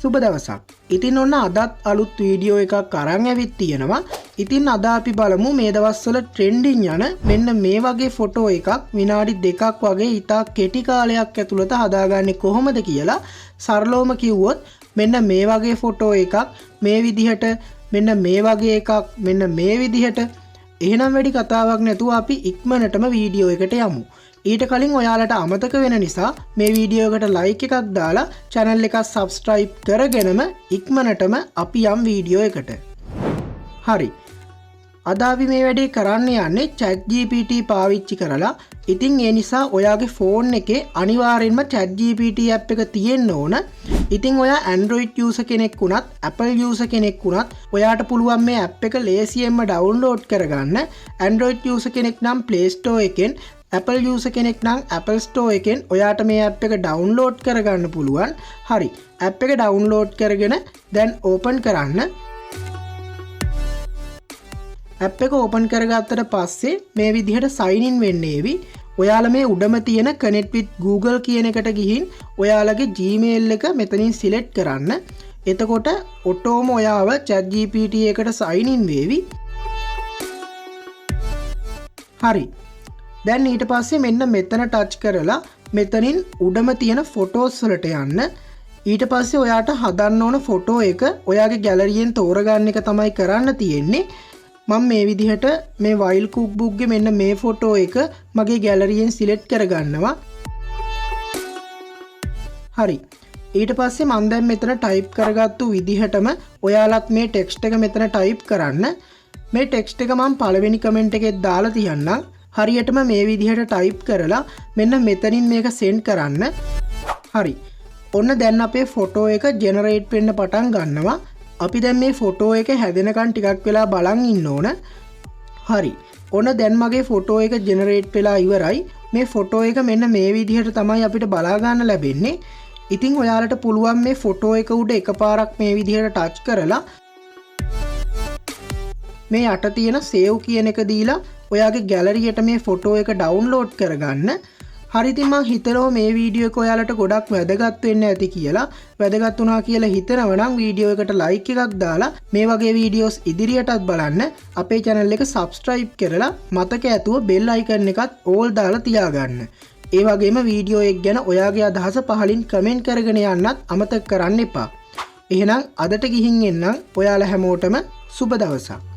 සුබ දවසක්. ඉතින් ඔන්න අදත් අලුත් වීඩියෝ එකක් අරන් ඇවිත් තියෙනවා. ඉතින් අද අපි බලමු මේ දවස්වල ට්‍රෙන්ඩින් යන මෙන්න මේ වගේ ෆොටෝ එකක් විනාඩි 2ක් වගේ ඉතා කෙටි කාලයක් ඇතුළත හදාගන්නේ කොහොමද කියලා. සරලවම කිව්වොත් මෙන්න මේ වගේ ෆොටෝ එකක් මේ විදිහට මෙන්න මේ වගේ එකක් මෙන්න මේ විදිහට. එහෙනම් වැඩි කතාවක් නැතුව අපි ඉක්මනටම වීඩියෝ එකට යමු. ඊට කලින් ඔයාලට අමතක වෙන නිසා මේ වීඩියෝ එකට ලයික් එකක් දාලා channel එක subscribe කරගෙනම ඉක්මනටම අපි යම් වීඩියෝ එකට. හරි. අද අපි මේ වැඩේ කරන්න යන්නේ ChatGPT පාවිච්චි කරලා. ඉතින් ඒ නිසා ඔයාගේ ෆෝන් එකේ අනිවාර්යෙන්ම ChatGPT app එක තියෙන්න ඕන. ඉතින් ඔයා Android user කෙනෙක් වුණත් Apple user කෙනෙක් වුණත් ඔයාට පුළුවන් මේ app එක ලේසියෙන්ම download කරගන්න. Android user කෙනෙක් නම් Play Store එකෙන්, Apple user කෙනෙක් නම් Apple Store එකෙන් ඔයාට මේ app එක download කරගන්න පුළුවන්. හරි. app එක download කරගෙන දැන් open කරන්න. app එක open කරගත්තට පස්සේ මේ විදිහට sign in වෙන්නේවි. ඔයාලා මේ උඩම තියෙන connect with Google කියන එකට ගිහින් ඔයාලගේ Gmail එක මෙතනින් select කරන්න. එතකොට ඔටෝම ඔයාව ChatGPT එකට sign in වේවි. හරි. දැන් ඊට පස්සේ මෙන්න මෙතන touch කරලා මෙතනින් උඩම තියෙන photos වලට යන්න. ඊට පස්සේ ඔයාට හදන්න ඕන ෆොටෝ එක ඔයාගේ ගැලරියෙන් තෝරගන්න එක තමයි කරන්න තියෙන්නේ. මම මේ විදිහට මේ wild cookbook ගේ මෙන්න මේ ෆොටෝ එක මගේ ගැලරියෙන් සිලෙක්ට් කරගන්නවා. හරි. ඊට පස්සේ මම දැන් මෙතන ටයිප් කරගත්තු විදිහටම ඔයාලත් මේ ටෙක්ස්ට් එක මෙතන ටයිප් කරන්න. මේ ටෙක්ස්ට් එක මම පළවෙනි කමෙන්ට් එකෙත් දාලා තියන්නම්. හරියටම මේ විදිහට ටයිප් කරලා මෙන්න මෙතනින් මේක සෙන්ඩ් කරන්න. හරි. ඔන්න දැන් අපේ ෆොටෝ එක ජෙනරේට් වෙන්න පටන් ගන්නවා. අපි දැන් මේ ෆොටෝ එක හැදෙනකන් ටිකක් වෙලා බලන් ඉන්න ඕන. හරි. ඔන්න දැන් මගේ ෆොටෝ එක ජෙනරේට් වෙලා ඉවරයි. මේ ෆොටෝ එක මෙන්න මේ විදිහට තමයි අපිට බලා ගන්න ලැබෙන්නේ. ඉතින් ඔයාලට පුළුවන් මේ ෆොටෝ එක උඩ එකපාරක් මේ විදිහට ටච් කරලා මේ යට තියෙන save කියන එක දීලා ඔයාගේ ගැලරියට මේ ෆොටෝ එක ඩවුන්ලෝඩ් කරගන්න. හරි. ඉතින් මම හිතනවා මේ වීඩියෝ එක ඔයාලට ගොඩක් වැදගත් වෙන්න ඇති කියලා. වැදගත් වුණා කියලා හිතනවා නම් වීඩියෝ එකට ලයික් එකක් දාලා මේ වගේ වීඩියෝස් ඉදිරියටත් බලන්න. අපේ channel එක subscribe කරලා මතක ඇතුව bell icon එකත් all දාලා තියාගන්න. ඒ වගේම වීඩියෝ එක ගැන ඔයාගේ අදහස පහලින් comment කරගෙන යන්නත් අමතක කරන්න එපා. එහෙනම් අදට ගිහින් එන්නම්. ඔයාලා හැමෝටම සුබ දවසක්.